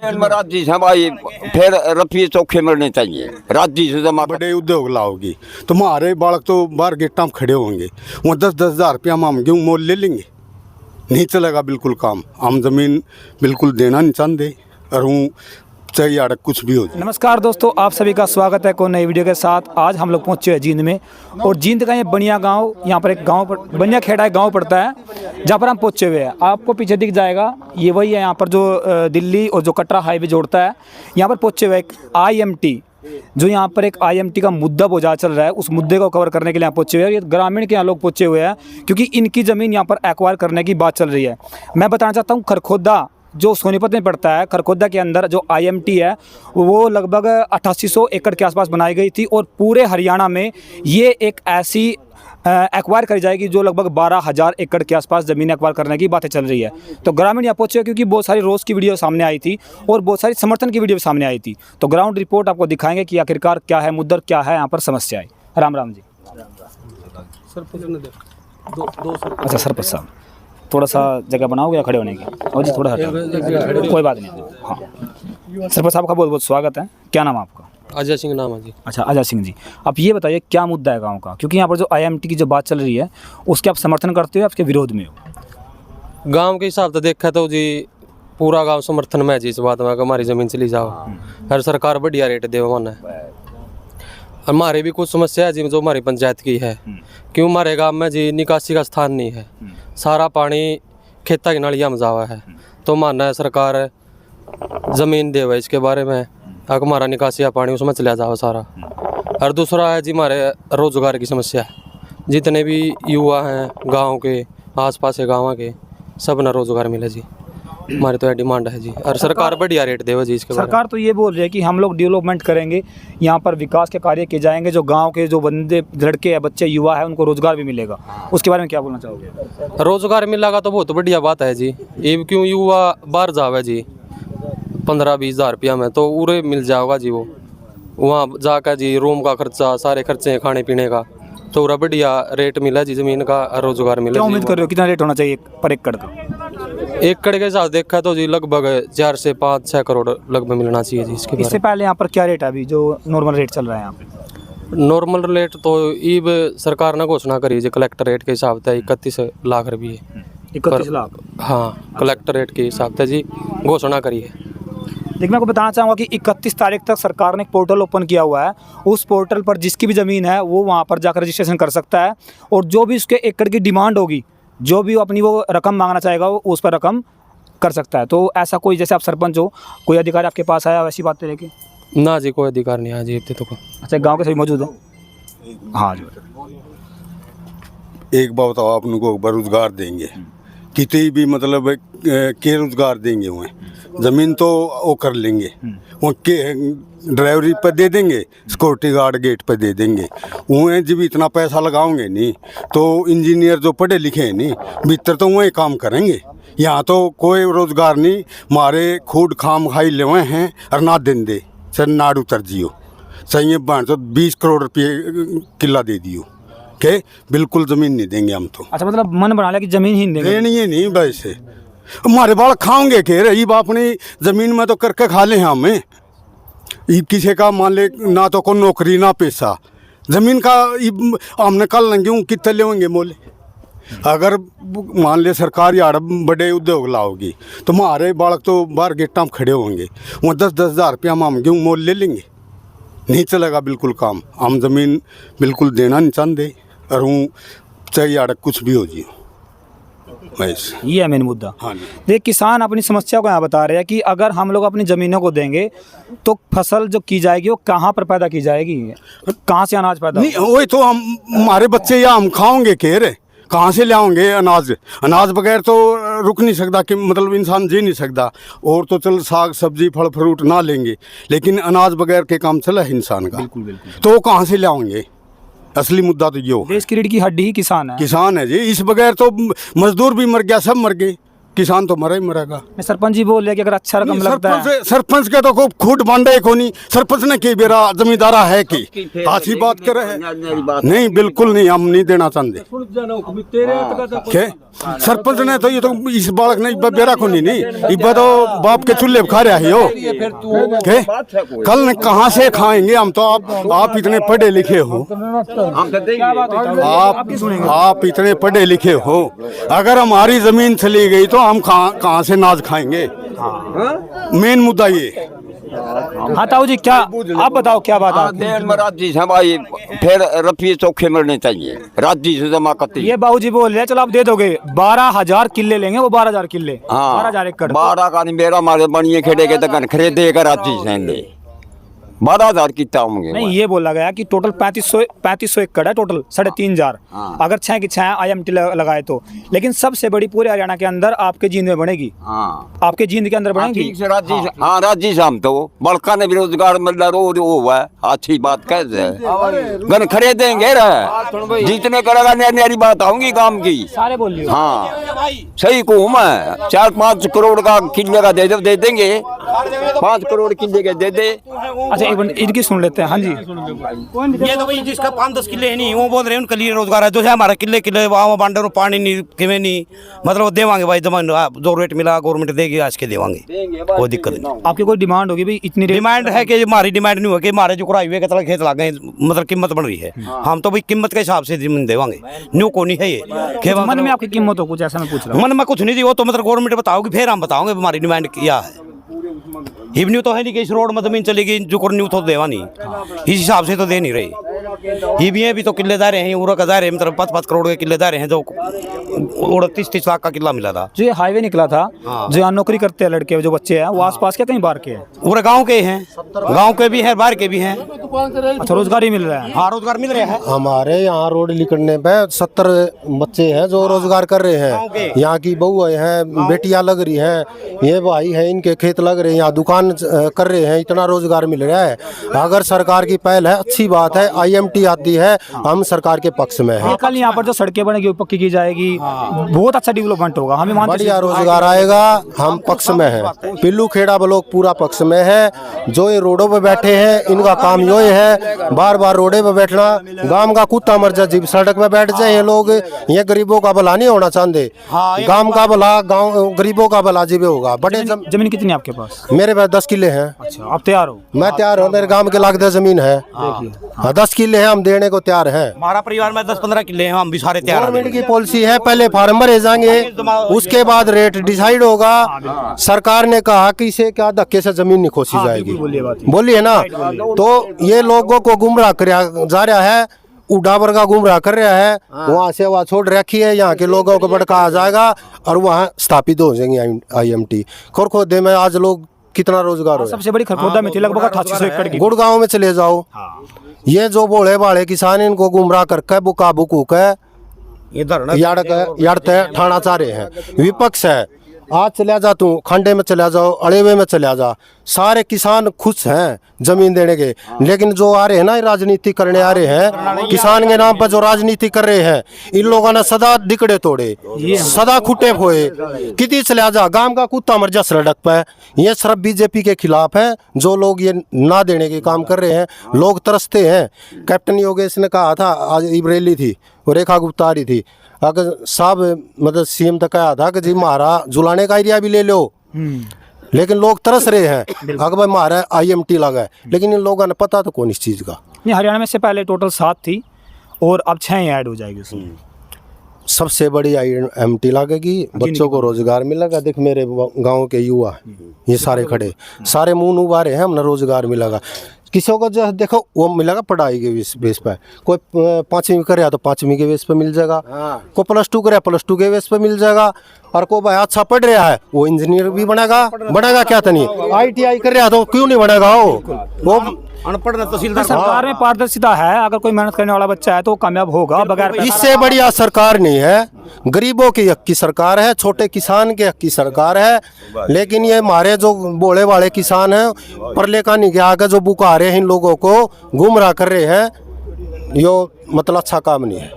राजी से भाई फिर रफी चौखे मरने चाहिए राजी से जमा बड़े उद्योग लाओगी तो हमारे बालक तो बाहर गेटा में खड़े होंगे, वहाँ 10-10 हज़ार रुपया हम गेहूँ मोल ले लेंगे, नहीं चलेगा बिल्कुल काम। हम ज़मीन बिल्कुल देना नहीं चाहते और हूँ चाहिए अड़क कुछ भी हो जाए। नमस्कार दोस्तों, आप सभी का स्वागत है को नई वीडियो के साथ। आज हम लोग पहुंचे हैं जींद में, और जींद का ये बनिया गांव, यहाँ पर एक गांव बनिया खेड़ा गांव पड़ता है, जहाँ पर हम पहुंचे हुए हैं। आपको पीछे दिख जाएगा, ये वही है यहाँ पर जो दिल्ली और जो कटरा हाईवे जोड़ता है। यहाँ पर पहुंचे हुए एक IMT, जो यहाँ पर एक IMT का मुद्दा बोझा चल रहा है, उस मुद्दे को कवर करने के लिए यहाँ पहुंचे हुए हैं। ये ग्रामीण के यहाँ लोग पहुंचे हुए हैं, क्योंकि इनकी ज़मीन यहाँ पर एक्वायर करने की बात चल रही है। मैं बताना चाहता हूँ, खरखोदा जो सोनीपत में पड़ता है, खरखोदा के अंदर जो IMT है वो लगभग 8800 एकड़ के आसपास बनाई गई थी, और पूरे हरियाणा में ये एक ऐसी एक्वायर करी जाएगी जो लगभग 12,000 एकड़ के आसपास ज़मीन एक्वायर करने की बातें चल रही है। तो ग्रामीण यहाँ पहुँचे, क्योंकि बहुत सारी रोज़ की वीडियो सामने आई थी और बहुत सारी समर्थन की वीडियो सामने आई थी। तो ग्राउंड रिपोर्ट आपको दिखाएंगे कि आखिरकार क्या है मुद्दा, क्या है यहाँ पर समस्या है। राम राम जी। अच्छा सरपंच साहब, थोड़ा सा जगह बनाओगे या खड़े होने की? और जी थोड़ा हटो, कोई बात नहीं। हाँ, सरपंच साहब का बहुत बहुत स्वागत है। क्या नाम है आपका? अजय सिंह नाम है जी। अच्छा, अजय सिंह जी, आप ये बताइए क्या मुद्दा है गांव का, क्योंकि यहाँ पर जो IMT की जो बात चल रही है उसके आप समर्थन करते हो, आपके विरोध में हो? गांव के हिसाब से देखा तो जी पूरा गांव समर्थन में है जी इस बात में कि हमारी ज़मीन चली जाओ, हर सरकार बढ़िया रेट दे मन है। हमारे भी कुछ समस्या है जी जो हमारी पंचायत की है, क्यों हमारे गांव में जी निकासी का स्थान नहीं है, सारा पानी खेता की नालियाँ में जावा है। तो मानना है सरकार ज़मीन देवे इसके बारे में, अगर हमारा निकासी का पानी उसमें चला जाओ सारा। और दूसरा है जी हमारे रोज़गार की समस्या है, जितने भी युवा हैं गाँव के आसपास के गाँव के सब ना रोज़गार मिले जी, हमारी तो यह डिमांड है जी। और सरकार बढ़िया रेट देवे जी इसके बारे में। सरकार तो ये बोल रही है कि हम लोग डेवलपमेंट करेंगे, यहाँ पर विकास के कार्य किए जाएंगे, जो गांव के जो बंदे लड़के हैं, बच्चे, युवा है, उनको रोजगार भी मिलेगा। उसके बारे में क्या बोलना चाहोगे? रोज़गार मिलेगा तो बहुत बढ़िया बात है जी। ये क्यों युवा बाहर जावे जी 15-20 हज़ार रुपया में, तो उरे मिल जाएगा जी, वो वहाँ जाकर जी रूम का खर्चा, सारे खर्चे खाने पीने का, तो उरा बढ़िया रेट मिला जी ज़मीन का, रोज़गार मिला। क्या उम्मीद कर रहे हो कितना रेट होना चाहिए पर एकड़ का? एकड़ के साथ देखा तो जी लगभग 4 से 5-6 करोड़ लगभग मिलना चाहिए जी इसके इससे पहले यहाँ पर क्या रेट है अभी जो नॉर्मल रेट चल रहा है यहाँ पे? नॉर्मल रेट तो ईब सरकार ने घोषणा करी जी कलेक्टर रेट के हिसाब से 31 लाख रुपये। 31 लाख? हाँ, कलेक्टर रेट के हिसाब से जी घोषणा करी है। देखिए, मैं आपको बताना चाहूँगा कि 31 तारीख तक सरकार ने एक पोर्टल ओपन किया हुआ है। उस पोर्टल पर जिसकी भी ज़मीन है वो वहाँ पर जाकर रजिस्ट्रेशन कर सकता है, और जो भी उसके एकड़ की डिमांड होगी, जो भी अपनी वो रकम मांगना चाहेगा वो उस पर रकम कर सकता है। तो ऐसा कोई, जैसे आप सरपंच हो, कोई अधिकारी आपके पास आया वैसी बातें लेके? ना जी, कोई अधिकार नहीं है जी इतने तो। अच्छा, गाँव के सभी मौजूद हैं? हाँ जी। एक बात बताओ, आप उनको रोजगार देंगे कितनी भी, मतलब के रोजगार देंगे, वहाँ ज़मीन तो वो कर लेंगे, वहाँ के ड्राइवरी पर दे देंगे, सिक्योरिटी गार्ड गेट पर दे देंगे, वहाँ जब इतना पैसा लगाओगे नहीं तो इंजीनियर जो पढ़े लिखे हैं नहीं भीतर तो वहीं काम करेंगे। यहाँ तो कोई रोजगार नहीं, मारे खूड खाम खाई लेवे हैं और ना दिन दे सर नाड़ उतर जियो सही बन तो 20 करोड़ रुपये किला दे दियो के बिल्कुल ज़मीन नहीं देंगे हम तो। अच्छा, मतलब मन बना लिया कि ज़मीन ही नहीं देंगे? नहीं वैसे हमारे बाल खाओगे के रही अपनी ज़मीन में तो करके खा ले हमें। किसी का मान ले ना तो कोई नौकरी ना पैसा, ज़मीन का हमने कल लेंगे कितने लेंगे मोले। अगर मान ले सरकार यार बड़े उद्योग लाओगी तो हमारे बालक तो बाहर गेटा में खड़े होंगे, वहाँ 10-10 हज़ार रुपया हम गेहूँ मोल ले लेंगे, नहीं चलेगा बिल्कुल काम। हम ज़मीन बिल्कुल देना नहीं चाहते और हूँ चाहिए अड़क कुछ भी हो जी वैसे। ये है मेन मुद्दा। हाँ जी। देख, किसान अपनी समस्या को यहाँ बता रहे हैं कि अगर हम लोग अपनी ज़मीनों को देंगे तो फसल जो की जाएगी वो कहाँ पर पैदा की जाएगी, कहाँ से अनाज पैदा? नहीं वही तो, हम हमारे बच्चे या हम खाओगे के रे, कहाँ से लाओगे अनाज? अनाज बगैर तो रुक नहीं सकता, कि मतलब इंसान जी नहीं सकता। और तो चल साग सब्जी फल फ्रूट ना लेंगे, लेकिन अनाज बगैर के काम चला है इंसान का। बिल्कुल बिल्कुल। तो कहाँ से लाओगे? असली मुद्दा तो ये हो, देश की रीढ़ की हड्डी ही किसान है। किसान है जी, इस बगैर तो मजदूर भी मर गया, सब मर गए। किसान तो मरा ही मरेगा। सरपंच जी बोल रहे कि अगर अच्छा रकम लगता है। सरपंच के तो खूब खूट बांटे को नहीं, सरपंच ने की बेरा जमींदारा है कि हाथी बात कर रहे हैं। नहीं बिल्कुल नहीं, हम नहीं देना चाहते। के सरपंच ने तो ये तो इस बालक ने बेरा को नहीं इब्बा तो बाप के चूल्हे खा रहा है हो के कल ने कहाँ से खाएंगे हम तो। आप इतने पढ़े लिखे हो, आप इतने पढ़े लिखे हो, अगर हमारी जमीन चली गई तो हम कहाँ से नाज खाएंगे। मेन मुद्दा ये। हाँ ताऊ जी, क्या आप बताओ क्या बात है? देन में राजी से भाई फिर रफी चौखे मिलने चाहिए, राजी से जमा करती। ये बाबूजी बोल रहे हैं चलो आप दे दोगे, 12,000 किले लेंगे, वो 12,000 किले, हाँ 12,000 एकड़। 12 का नहीं मेरा मारे बनिए खेड़े के तक खरीदेगा राजी से 12,000 कितना होंगे। नहीं ये बोला गया कि टोटल 3500 एकड़ है टोटल, 3,500 हाँ। अगर 6 की 6 IMT लगाए तो। लेकिन सबसे बड़ी पूरे हरियाणा के अंदर आपके जींद में बनेगी। हाँ आपके जींद के अंदर बनेगी। ठीक से राजी से, हाँ राजी से हम तो बड़का ने बेरोजगार मतलब रोज वो हुआ है। अच्छी बात कैसे गन खरीदेंगे रहे, जितने करेगा नई बात आऊंगी काम की। सारे बोल रही हो। हाँ सही को मैं 4-5 करोड़ का किले का दे देंगे, 5 करोड़ किले के दे दे। अच्छा एक मिनट इनकी सुन लेते हैं। हाँ जी, ये तो भाई जिसका 5-10 किले है नहीं वो बोल रहे हैं उनके लिए रोजगार है। जो है हमारा किले वहाँ बांडर पानी नहीं किमें नहीं, मतलब देवांगे भाई जमान जो रेट मिला गवर्नमेंट देगी आज के देवांगे, कोई दिक्कत नहीं। आपकी कोई डिमांड होगी भाई इतनी डिमांड है कि हमारी डिमांड नहीं होगी, हमारे जो कराई हुए के तला खेत लागे मतलब कीमत बन रही है। हम तो भाई कीमत के हिसाब से जमीन देवांगे, न्यू को नहीं है ये। मन में आपकी कीमत हो कुछ ऐसा मैं पूछ रहा हूँ। मन में कुछ नहीं थी, वो तो मतलब गवर्नमेंट बताओगी फिर हम बताओगे हमारी डिमांड क्या है। हिबन्यू तो है नहीं कि इस रोड में जमीन चलेगी जो करनी तो देवा नहीं, इस हिसाब से तो दे नहीं रही। हिबियाँ भी तो किलेदार हैं, उरा का दायरे मतलब 5-5 करोड़ के किलेदार हैं, जो 38-30 लाख का किला मिला था। जो ये हाईवे निकला था, जो यहाँ नौकरी करते हैं लड़के जो बच्चे हैं, वो आसपास के कहीं बाहर के हैं? पूरे गांव के हैं, गांव के भी हैं बाहर के भी हैं। अच्छा रोजगार ही मिल रहा है? हाँ रोजगार मिल रहा है। हमारे यहाँ रोड निकलने पे 70 बच्चे हैं जो रोजगार कर रहे हैं। यहाँ की बहू हैं, बेटियां लग रही हैं, ये भाई हैं इनके खेत लग रहे हैं, यहाँ दुकान कर रहे हैं, इतना रोजगार मिल रहा है। अगर सरकार की पहल है अच्छी बात है, IMT आती है, हम सरकार के पक्ष में है। कल यहाँ पर जो सड़कें बनेगी वो पक्की की जाएगी, बहुत अच्छा डेवलपमेंट होगा, हमें बढ़िया रोजगार आएगा, हम पक्ष में हैं। पिल्लू खेड़ा ब्लॉक पूरा पक्ष में है। जो ये रोडों पे बैठे हैं इनका काम यो है, बार बार रोडे पे बैठना, गांव का कुत्ता मर जाए जीप सड़क पे बैठ जाए ये लोग। ये गरीबों का भला नहीं होना चाहते, गांव का भला गांव गरीबों का भला जीवे होगा। बड़े जमीन कितनी है आपके पास? मेरे पास 10 किले हैं। अच्छा आप तैयार हो? मैं तैयार हूँ, मेरे गांव के लागत जमीन है। हाँ 10 किले हैं, हम देने को तैयार हैं। हमारा परिवार में 10-15 किले हैं, हम भी सारे तैयार हैं। गवर्नमेंट की पॉलिसी है, पहले फार्म भरे जाएंगे, उसके बाद रेट डिसाइड होगा। सरकार ने कहा कि इसे क्या धक्के से जमीन नहीं खोसी जाएगी, बोलिए ना। तो ये लोगों को गुमराह कर जा रहा है, उड़ा वर्गा गुमराह कर रहा है। वहाँ से वहाँ छोड़ रखी है, यहाँ के लोगों को भड़का आ जाएगा और वहाँ स्थापित हो जाएंगे IMT। खोरखोदे में आज लोग कितना रोजगार हो। सबसे बड़ी खरखोदा में थी लगभग 8800 एकड़ की। गुड़गांव में चले जाओ, ये जो बोले बाड़े किसान इनको गुमराह करके बुका बुकूक है, याड़ते ठाना चाह रहे हैं। विपक्ष है, आज चला जा तू खंडे में चला जाओ, अड़ेवे में चला जा, सारे किसान खुश हैं जमीन देने के। लेकिन जो आ रहे हैं ना राजनीति करने आ रहे हैं, किसान के नाम पर जो राजनीति कर रहे हैं, इन लोगों ने सदा दिकड़े तोड़े, सदा खुटे फोए। कितनी चला जा, गांव का कुत्ता मर जा सड़क पे। ये सिर्फ बीजेपी के खिलाफ है, जो लोग ये ना देने के काम कर रहे हैं। लोग तरसते हैं। कैप्टन योगेश ने कहा था, आज इबरेली थी, वो रेखा गुप्ता आ रही थी, अगर साहब मतलब CM तक कहा था कि जी हमारा जुलाने का एरिया भी ले लो। लेकिन लोग तरस रहे हैं, अगर भाई हमारा IMT लगा है, लेकिन इन लोगों ने पता तो कौन इस चीज़ का नहीं। हरियाणा में से पहले टोटल 7 थी और अब 6 ऐड हो जाएगी उसमें। सबसे बड़ी IMT लगेगी, बच्चों को रोजगार मिलेगा। देख मेरे गांव के युवा ये सारे खड़े, सारे मुंह उबारे हैं, हमने रोजगार मिलेगा। किसी को जो देखो वो मिलेगा पढ़ाई के बेस पे, कोई 5वीं करे तो 5वीं के बेस पे मिल जाएगा, कोई +2 करे +2 के बेस पे मिल जाएगा, और कोई भाई अच्छा पढ़ रहा है वो इंजीनियर भी बनेगा क्या तो नहीं। ITI कर रहा तो क्यों नहीं बनेगा वो अनपढ़ तहसीलदार। सरकार में पारदर्शिता है, अगर कोई मेहनत करने वाला बच्चा है तो वो कामयाब होगा बगैर। इससे बढ़िया सरकार नहीं है, गरीबों के हक की सरकार है, छोटे किसान के हक की सरकार है। लेकिन ये हमारे जो बोले वाले किसान हैं, परले का नहीं गया जो बुका रहे हैं, इन लोगों को गुमराह कर रहे हैं, यो मतलब अच्छा काम नहीं है।